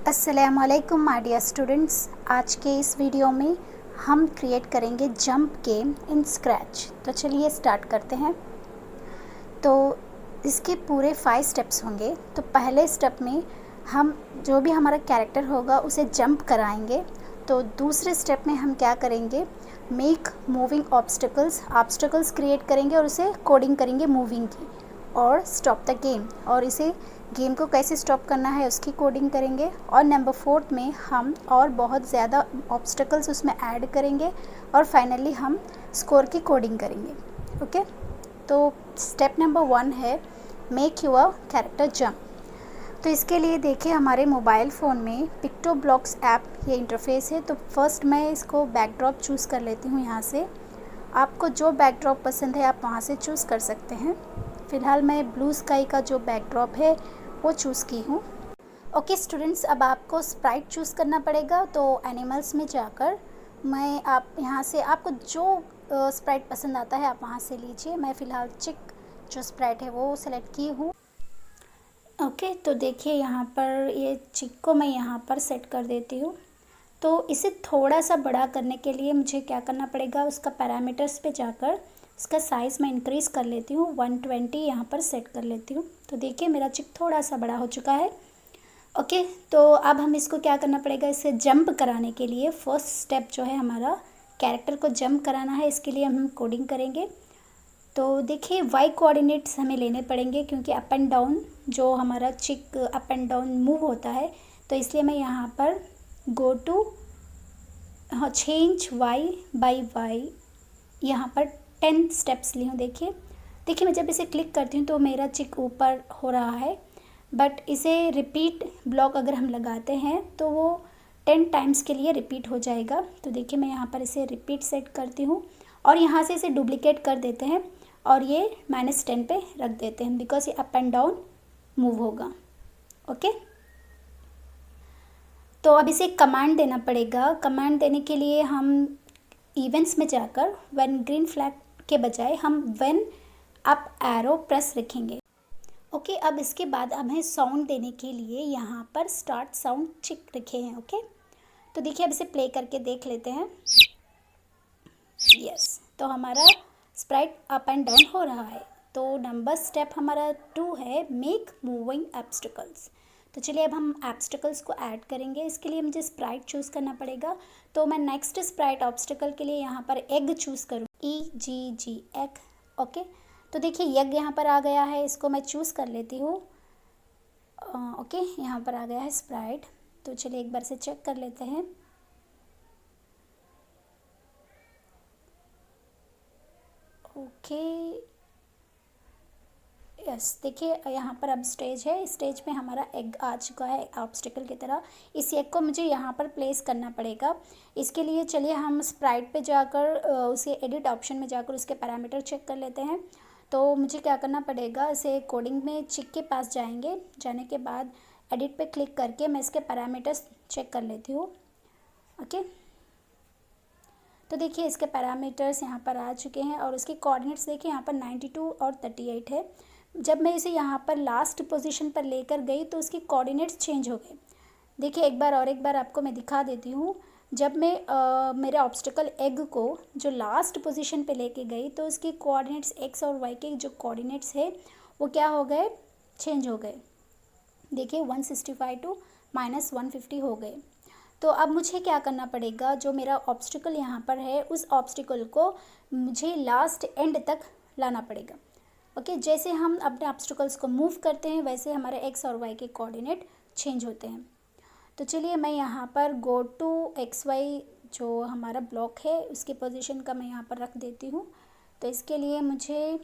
अस्सलामुअलैकुम my dear students. आज के इस वीडियो में हम क्रिएट करेंगे जंप गेम इन स्क्रैच। तो चलिए स्टार्ट करते हैं। तो इसके पूरे 5 स्टेप्स होंगे। तो पहले स्टेप में हम जो भी हमारा कैरेक्टर होगा उसे जंप कराएंगे। तो दूसरे स्टेप में हम क्या करेंगे, मेक मूविंग ऑब्स्टिकल्स क्रिएट करेंगे और उसे कोडिंग करेंगे मूविंग की। और स्टॉप द गेम, और इसे गेम को कैसे स्टॉप करना है उसकी कोडिंग करेंगे। और नंबर 4 में हम और बहुत ज़्यादा ऑब्स्टिकल्स उसमें ऐड करेंगे और फाइनली हम स्कोर की कोडिंग करेंगे। ओके, तो स्टेप नंबर 1 है मेक योर कैरेक्टर जंप। तो इसके लिए देखिए हमारे मोबाइल फ़ोन में पिक्टोब्लॉक्स ऐप ये इंटरफेस है। तो फर्स्ट मैं इसको बैकड्रॉप चूज़ कर लेती हूँ। यहाँ से आपको जो बैकड्रॉप पसंद है आप वहाँ से चूज़ कर सकते हैं। फ़िलहाल मैं ब्लू स्काई का जो बैकड्रॉप है वो चूज़ की हूँ। ओके स्टूडेंट्स, अब आपको स्प्राइट चूज़ करना पड़ेगा। तो एनिमल्स में जाकर आप यहाँ से आपको जो स्प्राइट पसंद आता है आप वहाँ से लीजिए। मैं फ़िलहाल चिक जो स्प्राइट है वो सेलेक्ट की हूँ। ओके, तो देखिए यहाँ पर ये चिक को मैं यहाँ पर सेट कर देती हूँ। तो इसे थोड़ा सा बड़ा करने के लिए मुझे क्या करना पड़ेगा, उसका पैरामीटर्स पे जाकर इसका साइज़ मैं इंक्रीज़ कर लेती हूँ, 120 यहाँ पर सेट कर लेती हूँ। तो देखिए मेरा चिक थोड़ा सा बड़ा हो चुका है। ओके, तो अब हम इसको क्या करना पड़ेगा, इसे जंप कराने के लिए फर्स्ट स्टेप जो है हमारा कैरेक्टर को जंप कराना है। इसके लिए हम कोडिंग करेंगे। तो देखिए वाई कोऑर्डिनेट्स हमें लेने पड़ेंगे क्योंकि अप एंड डाउन जो हमारा चिक अप एंड डाउन मूव होता है। तो इसलिए मैं यहाँ पर go to change Y by Y यहाँ पर 10 स्टेप्स ली हूँ। देखिए मैं जब इसे क्लिक करती हूँ तो मेरा चिक ऊपर हो रहा है, बट इसे रिपीट ब्लॉक अगर हम लगाते हैं तो वो 10 टाइम्स के लिए रिपीट हो जाएगा। तो देखिए मैं यहाँ पर इसे रिपीट सेट करती हूँ और यहाँ से इसे डुप्लिकेट कर देते हैं और ये -10 पे रख देते हैं बिकॉज ये अप एंड डाउन मूव होगा। ओके, तो अब इसे कमांड देना पड़ेगा। कमांड देने के लिए हम इवेंट्स में जाकर व्हेन ग्रीन फ्लैग के बजाय हम व्हेन अप एरो प्रेस रखेंगे। ओके, अब इसके बाद हमें साउंड देने के लिए यहाँ पर स्टार्ट साउंड चिक रखे हैं। ओके, तो देखिए अब इसे प्ले करके देख लेते हैं। यस, तो हमारा स्प्राइट अप एंड डाउन हो रहा है। तो नंबर स्टेप हमारा 2 है मेक मूविंग ऑब्स्टिकल्स। तो चलिए अब हम ऑब्स्टिकल्स को ऐड करेंगे। इसके लिए मुझे स्प्राइट चूज़ करना पड़ेगा। तो मैं नेक्स्ट स्प्राइट ऑब्स्टिकल के लिए यहाँ पर एग चूज़ करूँ, EGG एग। ओके, तो देखिए यग यहाँ पर आ गया है, इसको मैं चूज़ कर लेती हूँ। ओके, यहाँ पर आ गया है स्प्राइट। तो चलिए एक बार से चेक कर लेते हैं। ओके, यस, देखिए यहाँ पर अब स्टेज है। स्टेज पे हमारा एग आ चुका है ऑब्स्टिकल की तरह। इस एग को मुझे यहाँ पर प्लेस करना पड़ेगा। इसके लिए चलिए हम स्प्राइट पे जाकर उसे एडिट ऑप्शन में जाकर उसके पैरामीटर चेक कर लेते हैं। तो मुझे क्या करना पड़ेगा, इसे कोडिंग में चिक के पास जाएंगे। जाने के बाद एडिट पे क्लिक करके मैं इसके पैरामीटर्स चेक कर लेती हूँ। ओके, तो देखिए इसके पैरामीटर्स यहाँ पर आ चुके हैं और उसके कोऑर्डिनेट्स देखिए यहाँ पर 92 और 38 है। जब मैं इसे यहाँ पर लास्ट पोजीशन पर लेकर गई तो उसके कोऑर्डिनेट्स चेंज हो गए। देखिए एक बार आपको मैं दिखा देती हूँ। जब मैं मेरे ऑब्स्टिकल एग को जो लास्ट पोजीशन पे लेके गई तो उसके कोऑर्डिनेट्स एक्स और वाई के जो कोऑर्डिनेट्स है वो क्या हो गए, चेंज हो गए। देखिए 165 टू -150 हो गए। तो अब मुझे क्या करना पड़ेगा, जो मेरा ऑब्स्टिकल यहाँ पर है उस ऑब्स्टिकल को मुझे लास्ट एंड तक लाना पड़ेगा। ओके, जैसे हम अपने ऑब्स्टिकल्स को मूव करते हैं वैसे हमारे एक्स और वाई के कोऑर्डिनेट चेंज होते हैं। तो चलिए मैं यहाँ पर गो टू XY जो हमारा ब्लॉक है उसकी पोजीशन का मैं यहाँ पर रख देती हूँ। तो इसके लिए मुझे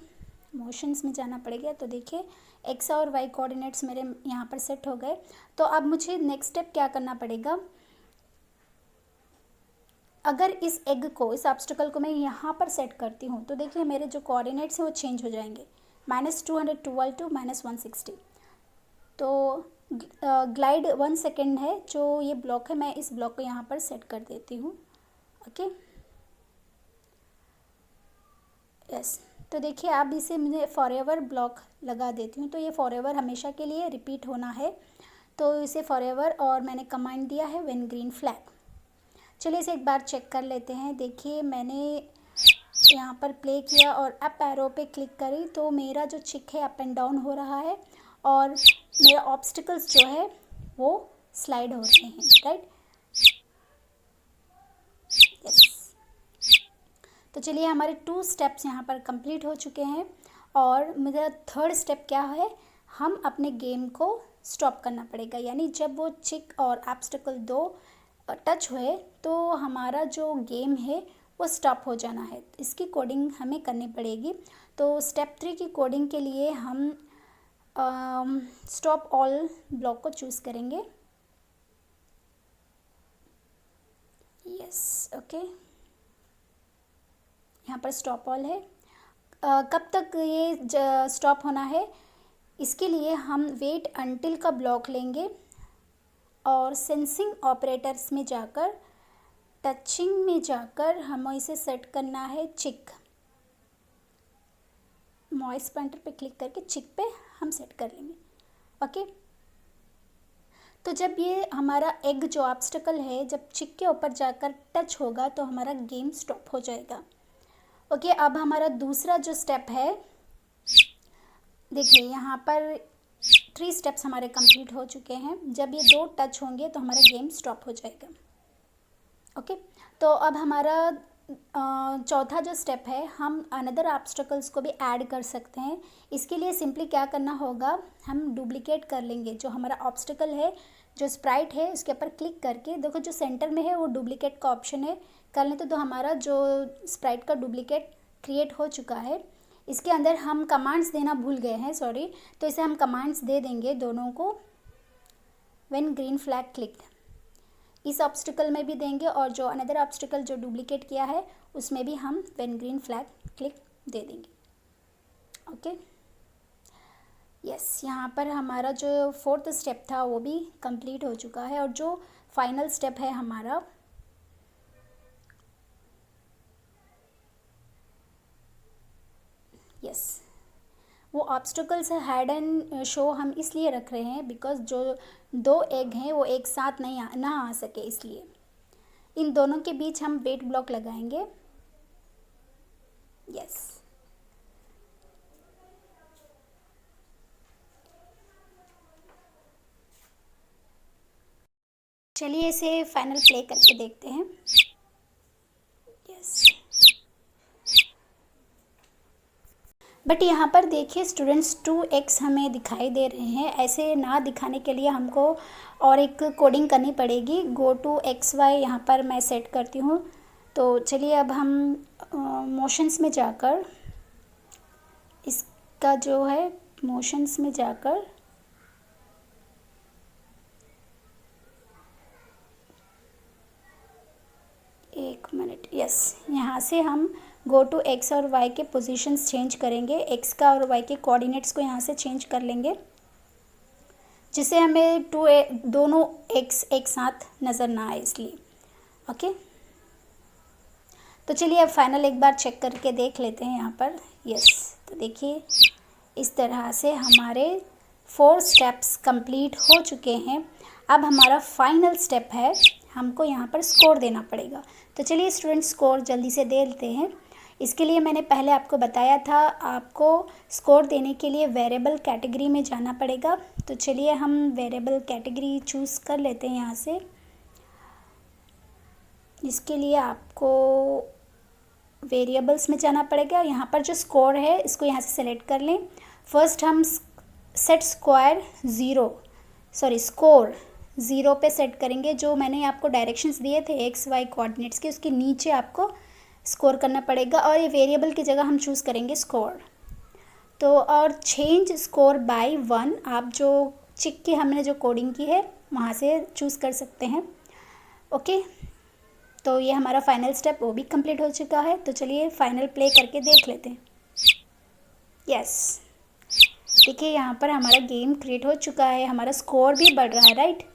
मोशंस में जाना पड़ेगा। तो देखिए एक्स और वाई कोऑर्डिनेट्स मेरे यहाँ पर सेट हो गए। तो अब मुझे नेक्स्ट स्टेप क्या करना पड़ेगा, अगर इस एग को, इस ऑब्स्टिकल को मैं यहाँ पर सेट करती हूँ तो देखिए मेरे जो कोऑर्डिनेट्स हैं वो चेंज हो जाएंगे, -212 टू -160। तो ग्लाइड 1 सेकेंड है जो ये ब्लॉक है, मैं इस ब्लॉक को यहाँ पर सेट कर देती हूँ। ओके, यस, तो देखिए अब इसे मुझे फॉरएवर ब्लॉक लगा देती हूँ। तो ये फॉरएवर हमेशा के लिए रिपीट होना है। तो इसे फॉरएवर और मैंने कमांड दिया है व्हेन ग्रीन फ्लैग। चलिए इसे एक बार चेक कर लेते हैं। देखिए मैंने यहाँ पर प्ले किया और अप एरो पे क्लिक करी तो मेरा जो चिक है अप एंड डाउन हो रहा है और मेरा ऑब्स्टिकल्स जो है वो स्लाइड हो रहे हैं, राइट। यस, तो चलिए हमारे 2 स्टेप्स यहाँ पर कंप्लीट हो चुके हैं और मेरा 3rd स्टेप क्या है, हम अपने गेम को स्टॉप करना पड़ेगा। यानी जब वो चिक और ऑब्स्टिकल 2 टच हुए तो हमारा जो गेम है वो स्टॉप हो जाना है। इसकी कोडिंग हमें करनी पड़ेगी। तो स्टेप 3 की कोडिंग के लिए हम स्टॉप ऑल ब्लॉक को चूज़ करेंगे। यस, ओके, यहाँ पर स्टॉप ऑल है। कब तक ये स्टॉप होना है, इसके लिए हम वेट अंटिल का ब्लॉक लेंगे और सेंसिंग ऑपरेटर्स में जाकर टचिंग में जाकर हमें इसे सेट करना है चिक। मॉइस पॉइंटर पे क्लिक करके चिक पे हम सेट कर लेंगे। ओके, तो जब ये हमारा एग जो ऑब्स्टिकल है जब चिक के ऊपर जाकर टच होगा तो हमारा गेम स्टॉप हो जाएगा। ओके, अब हमारा दूसरा जो स्टेप है, देखिए यहाँ पर 3 स्टेप्स हमारे कंप्लीट हो चुके हैं। जब ये 2 टच होंगे तो हमारा गेम स्टॉप हो जाएगा। ओके, तो अब हमारा चौथा जो स्टेप है, हम अनदर ऑब्स्टिकल्स को भी ऐड कर सकते हैं। इसके लिए सिंपली क्या करना होगा, हम डुप्लीकेट कर लेंगे जो हमारा ऑब्स्टिकल है, जो स्प्राइट है उसके ऊपर क्लिक करके देखो जो सेंटर में है वो डुप्लीकेट का ऑप्शन है, कर लेते तो हमारा जो स्प्राइट का डुप्लीकेट क्रिएट हो चुका है। इसके अंदर हम कमांड्स देना भूल गए हैं, सॉरी, तो इसे हम कमांड्स दे देंगे दोनों को व्हेन ग्रीन फ्लैग क्लिक्ड। इस ऑब्स्टिकल में भी देंगे और जो अनदर ऑब्स्टिकल जो डुप्लीकेट किया है उसमें भी हम व्हेन ग्रीन फ्लैग क्लिक दे देंगे। ओके, यस, यहाँ पर हमारा जो 4th स्टेप था वो भी कंप्लीट हो चुका है और जो फाइनल स्टेप है हमारा, यस, वो ऑब्स्टिकल्स हाइड एंड शो हम इसलिए रख रहे हैं बिकॉज जो 2 एग हैं वो एक साथ ना आ सके, इसलिए इन दोनों के बीच हम वेट ब्लॉक लगाएंगे। यस, चलिए इसे फाइनल प्ले करके देखते हैं। यस, बट यहाँ पर देखिए स्टूडेंट्स 2x हमें दिखाई दे रहे हैं। ऐसे ना दिखाने के लिए हमको और एक कोडिंग करनी पड़ेगी। गो टू XY यहाँ पर मैं सेट करती हूँ। तो चलिए अब हम मोशंस में जाकर इसका जो है मोशंस में जाकर एक मिनट, यस, यहाँ से हम गो टू एक्स और वाई के पोजीशंस चेंज करेंगे। एक्स का और वाई के कोऑर्डिनेट्स को यहाँ से चेंज कर लेंगे जिससे हमें दोनों एक्स एक साथ नज़र ना आए, इसलिए। ओके, तो चलिए अब फाइनल एक बार चेक करके देख लेते हैं यहाँ पर। यस, तो देखिए इस तरह से हमारे 4 स्टेप्स कंप्लीट हो चुके हैं। अब हमारा फाइनल स्टेप है, हमको यहाँ पर स्कोर देना पड़ेगा। तो चलिए स्टूडेंट स्कोर जल्दी से दे लेते हैं। इसके लिए मैंने पहले आपको बताया था, आपको स्कोर देने के लिए वेरिएबल कैटेगरी में जाना पड़ेगा। तो चलिए हम वेरिएबल कैटेगरी चूज़ कर लेते हैं यहाँ से। इसके लिए आपको वेरिएबल्स में जाना पड़ेगा। यहाँ पर जो स्कोर है इसको यहाँ से सेलेक्ट कर लें। फर्स्ट हम सेट स्क्वायर स्कोर 0 पे सेट करेंगे। जो मैंने आपको डायरेक्शंस दिए थे एक्स वाई कोऑर्डिनेट्स के, उसके नीचे आपको स्कोर करना पड़ेगा और ये वेरिएबल की जगह हम चूज़ करेंगे स्कोर। तो और चेंज स्कोर बाय 1, आप जो चिक की हमने जो कोडिंग की है वहाँ से चूज़ कर सकते हैं। ओके, तो ये हमारा फाइनल स्टेप वो भी कंप्लीट हो चुका है। तो चलिए फाइनल प्ले करके देख लेते हैं। यस, देखिए यहाँ पर हमारा गेम क्रिएट हो चुका है, हमारा स्कोर भी बढ़ रहा है, राइट।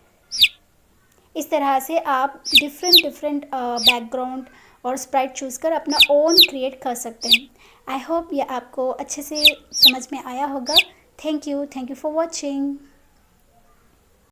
इस तरह से आप डिफरेंट बैकग्राउंड और स्प्राइट चूज़ कर अपना ओन क्रिएट कर सकते हैं। आई होप ये आपको अच्छे से समझ में आया होगा। Thank you for watching.